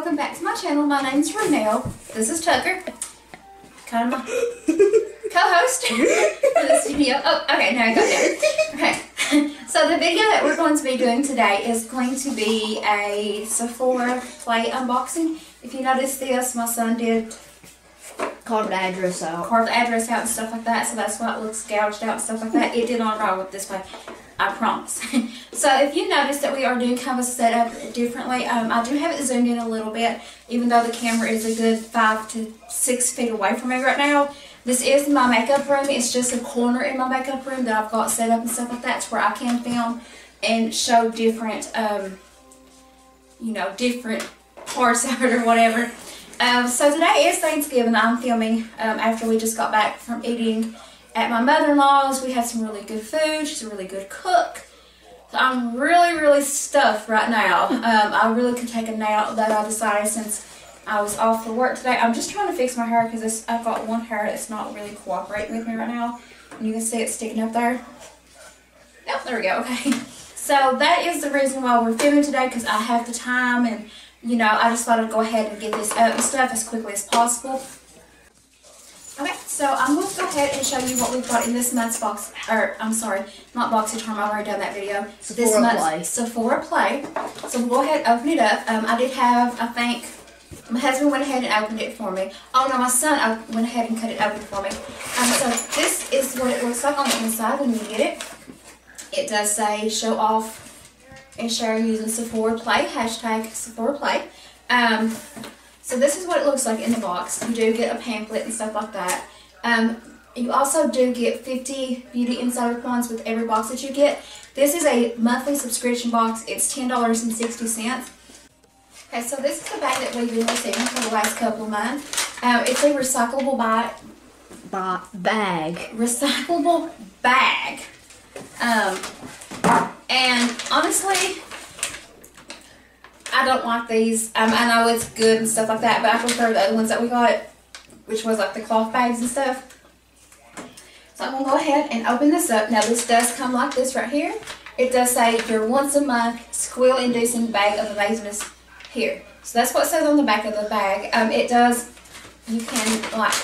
welcome back to my channel. My name's Renelle. This is Tucker, kind of my co-host for this video. Oh, okay, now I got there. Okay, so the video that we're going to be doing today is going to be a Sephora Play unboxing. If you notice this, my son did carve the address out. Carve the address out and stuff like that, so that's why it looks gouged out and stuff like that. It did not arrive with this way, I promise. So if you notice that we are doing kind of a setup differently, I do have it zoomed in a little bit, even though the camera is a good 5 to 6 feet away from me right now. This is my makeup room. It's just a corner in my makeup room that I've got set up and stuff like that, to where I can film and show different, different parts of it or whatever. So today is Thanksgiving. I'm filming after we just got back from eating at my mother-in-law's. We had some really good food. She's a really good cook. So I'm really stuffed right now. I really could take a nap, that I decided, since I was off for work today. I'm just trying to fix my hair because I've got one hair that's not really cooperating with me right now. And you can see it sticking up there. Yep, there we go. Okay. So that is the reason why we're filming today, because I have the time, and I just thought I'd go ahead and get this out and stuff as quickly as possible. Okay, so I'm going to go ahead and show you what we've got in this month's box, or I'm sorry, not Boxy Charm, I've already done that video. This month's Sephora Play. So we'll go ahead and open it up. I did have, I think, my husband went ahead and opened it for me. Oh no, my son went ahead and cut it open for me. So this is what it looks like on the inside when you get it. It does say show off and share using Sephora Play, hashtag Sephora Play. So this is what it looks like in the box. You do get a pamphlet and stuff like that. You also do get 50 Beauty Insider points with every box that you get. This is a monthly subscription box. It's $10.60. Okay, so this is the bag that we've been receiving for the last couple of months. It's a recyclable bag. Recyclable bag. And honestly, I don't like these. I know it's good and stuff like that, but I prefer the other ones that we got, which was like the cloth bags and stuff. So I'm going to go ahead and open this up. Now this does come like this right here. It does say your once a month squeal-inducing bag of amazingness here. So that's what it says on the back of the bag. It does, you can like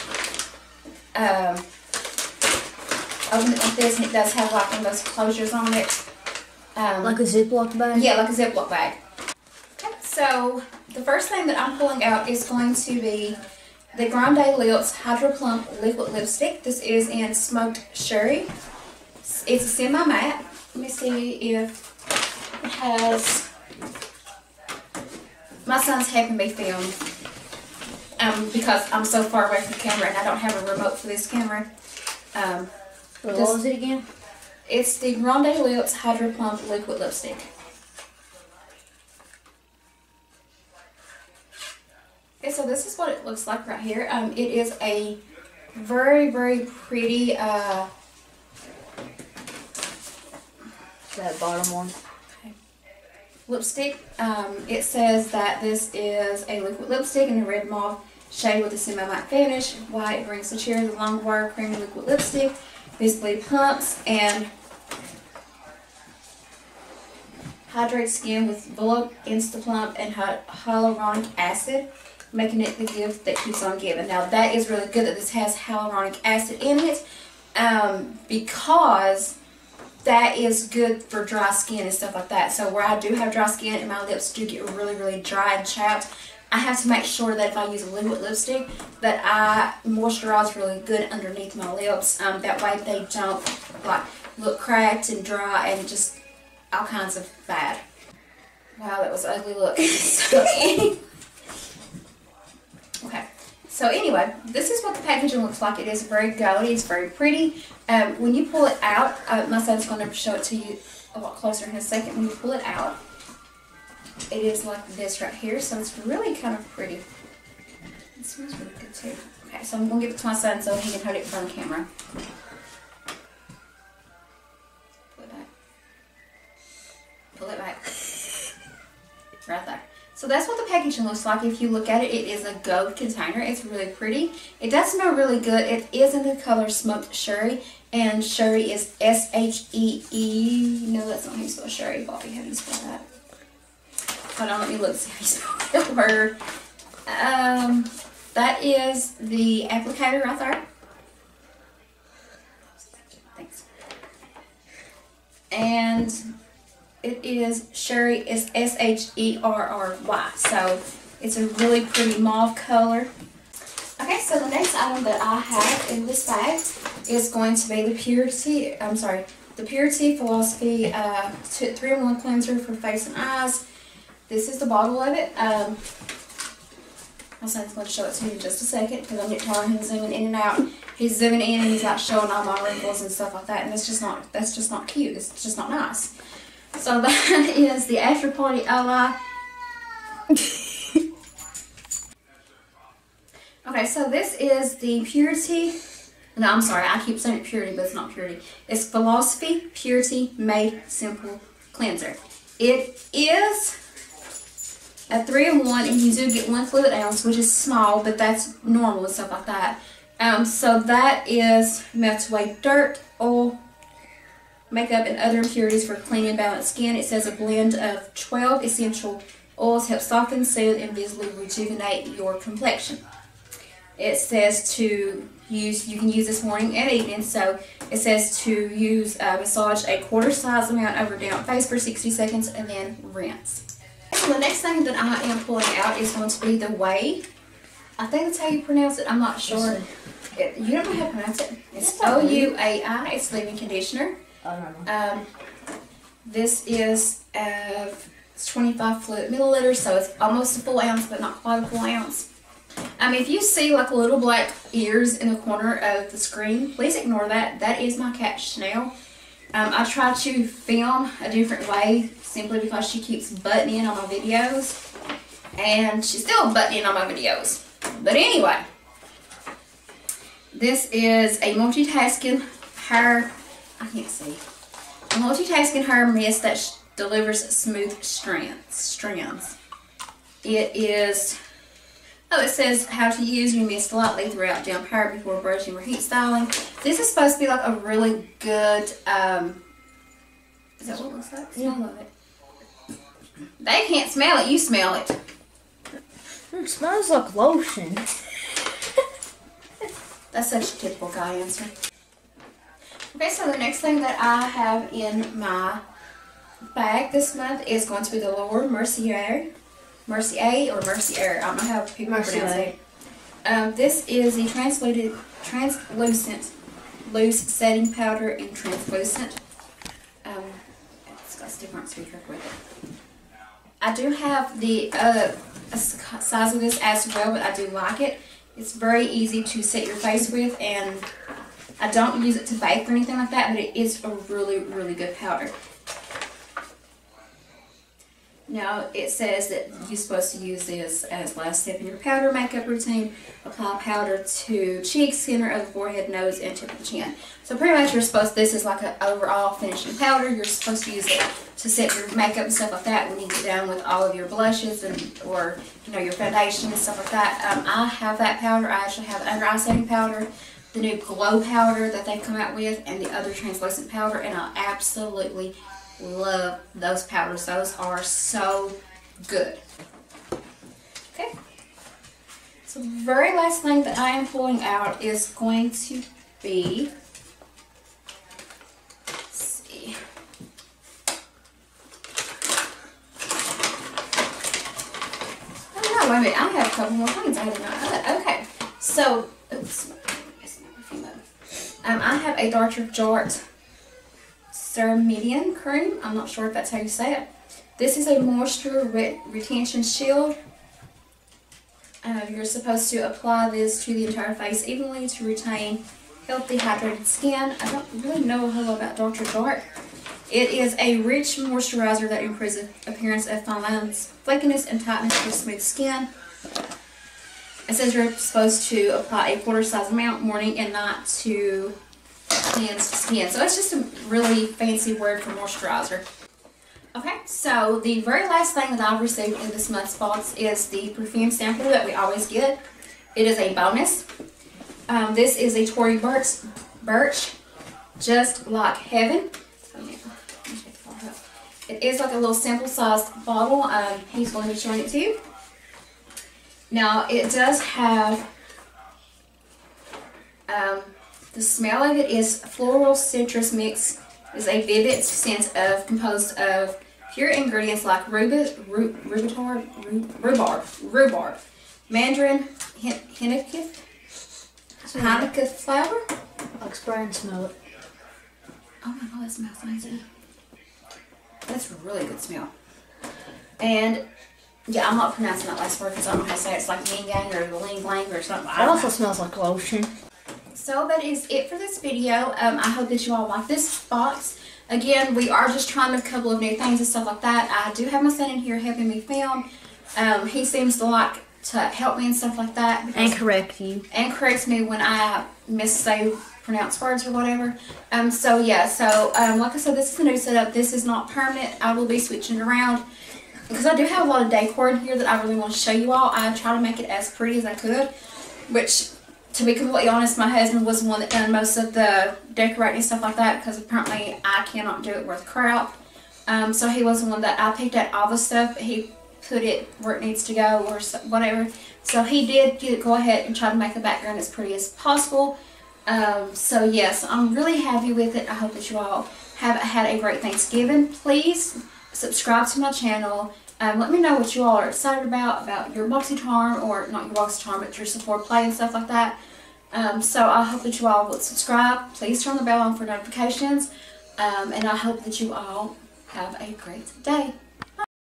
open it like this, and it does have like one of those closures on it. Like a Ziploc bag? Yeah, like a Ziploc bag. Okay, so the first thing that I'm pulling out is going to be the Grande Lips Hydro Plump Liquid Lipstick. This is in Smoked Sherry. It's a semi-matte. Let me see if it has... My son's helping me film because I'm so far away from the camera and I don't have a remote for this camera. What was it again? It's the Grande Lips Hydro Plump Liquid Lipstick. Okay, so this is what it looks like right here. It is a very pretty that bottom one. Okay. Lipstick. It says that this is a liquid lipstick in a red mauve shade with a semi-matte finish. White brings the cheer of the long wear creamy liquid lipstick. Visibly plumps and hydrates skin with Volupte, Insta Plump, and hyaluronic acid, making it the gift that keeps on giving. Now that is really good that this has hyaluronic acid in it, because that is good for dry skin and stuff like that. So where I do have dry skin and my lips do get really dry and chapped, I have to make sure that if I use a liquid lipstick that I moisturize really good underneath my lips. That way they don't like look cracked and dry and just all kinds of bad. Wow, that was an ugly look. Okay, so anyway, this is what the packaging looks like. It is very gaudy, it's very pretty. When you pull it out, my son's going to show it to you a lot closer in a second. When you pull it out, it is like this right here, so it's really kind of pretty. It smells really good too. Okay, so I'm going to give it to my son so he can hold it in front of the camera. Pull it back. Right there. So that's what the packaging looks like. If you look at it, it is a gold container. It's really pretty. It does smell really good. It is in the color Smoked Sherry, and Sherry is S-H-E-E. No, that's not how you spell Sherry, Bobby. How do you spell that? Hold on, let me look see how you spell it. that word. That is the applicator right there. Thanks. And it is Sherry, it's Sherry. So it's a really pretty mauve color. Okay, so the next item that I have in this bag is going to be the Purity Philosophy 3-in-1 cleanser for face and eyes. This is the bottle of it. My son's going to show it to you in just a second because I'm getting tired of him zooming in and out. He's zooming in and he's not showing all my wrinkles and stuff like that, and that's just not cute. It's just not nice. So that is the After Party Ally. Okay, so this is the Purity. No, I'm sorry, I keep saying it Purity, but it's not Purity. It's Philosophy Purity Made Simple Cleanser. It is a 3-in-1, and you do get 1 fluid ounce, which is small, but that's normal and stuff like that. So that is melts away dirt, oil, makeup, and other impurities for clean and balanced skin. It says a blend of 12 essential oils help soften, soothe, and visibly rejuvenate your complexion. It says to use, you can use this morning and evening, so it says to use, massage a quarter size amount over damp face for 60 seconds and then rinse. So the next thing that I am pulling out is going to be the Ouai. I think that's how you pronounce it, I'm not sure. You don't know how to pronounce it. It's O-U-A-I, it's leave-in conditioner. This is it's 25 fluid milliliters, so it's almost a full ounce, but not quite a full ounce. If you see like little black ears in the corner of the screen, please ignore that. That is my cat Chanel. I try to film a different way simply because she keeps butting in on my videos, and she's still butting in on my videos. But anyway, this is a multitasking hair. I can't see. A multitasking hair mist that delivers smooth strands. It is. Oh, it says how to use your mist lightly throughout damp hair before brushing or heat styling. This is supposed to be like a really good, is that what it looks like? Smell of it. They can't smell it, you smell it. It smells like lotion. That's such a typical guy answer. Okay, so the next thing that I have in my bag this month is going to be the Laura Mercier. Mercier or Mercier, I don't know how people pronounce it. This is the translucent loose setting powder and translucent. It's got a different speaker with it. I do have the size of this as well, but I do like it. It's very easy to set your face with, and I don't use it to bake or anything like that, but it is a really, really good powder. Now, it says that you're supposed to use this as last step in your powder makeup routine. Apply powder to cheeks, center of the forehead, nose, and tip of the chin. So pretty much this is like an overall finishing powder. You're supposed to use it to set your makeup and stuff like that when you get down with all of your blushes or your foundation and stuff like that. I have that powder. I actually have the under eye setting powder, the new glow powder that they've come out with, and the other translucent powder, and I absolutely love those powders. Those are so good. Okay, so the very last thing that I am pulling out is going to be, let's see, oh no, wait a minute, I have a couple more things. I did not know that. Okay, so oops, I have a Dr. Jart Ceramidian cream. I'm not sure if that's how you say it. This is a moisture retention shield. You're supposed to apply this to the entire face evenly to retain healthy, hydrated skin. I don't really know a whole lot about Dr. Jart. It is a rich moisturizer that improves the appearance of fine lines, flakiness, and tightness for smooth skin. It says you're supposed to apply a quarter size amount morning and night to cleansed skin. So it's just a really fancy word for moisturizer. Okay, so the very last thing that I've received in this month's box is the perfume sample that we always get. It is a bonus. This is a Tory Burch, Just Like Heaven. It is like a little sample sized bottle. He's going to be showing it to you. Now it does have, the smell of it is floral citrus mix. Is a vivid scent composed of pure ingredients like rhubarb, mandarin, Hanukkah flower. Like spray and smell it. Oh my god, that smells amazing. That's a really good smell. And yeah, I'm not pronouncing that last word because I don't know how to say it. It's like yin yang or ling lang or something. It also smells like lotion. So that is it for this video. I hope that you all like this box. Again, we are just trying a couple of new things and stuff like that. I do have my son in here helping me film. He seems to like to help me and stuff like that. And correct you. And corrects me when I pronounce words or whatever. So yeah, so like I said, this is a new setup. This is not permanent. I will be switching it around because I do have a lot of decor in here that I really want to show you all. I try to make it as pretty as I could, which, to be completely honest, my husband was the one that done most of the decorating and stuff like that because apparently I cannot do it worth crap. So he was the one that I picked out all the stuff. He put it where it needs to go or whatever. So he did go ahead and try to make the background as pretty as possible. So yes, I'm really happy with it. I hope that you all have had a great Thanksgiving. Please subscribe to my channel. Let me know what you all are excited about your BoxyCharm, or not your BoxyCharm, but your Sephora play and stuff like that. So I hope that you all will subscribe. Please turn the bell on for notifications. And I hope that you all have a great day.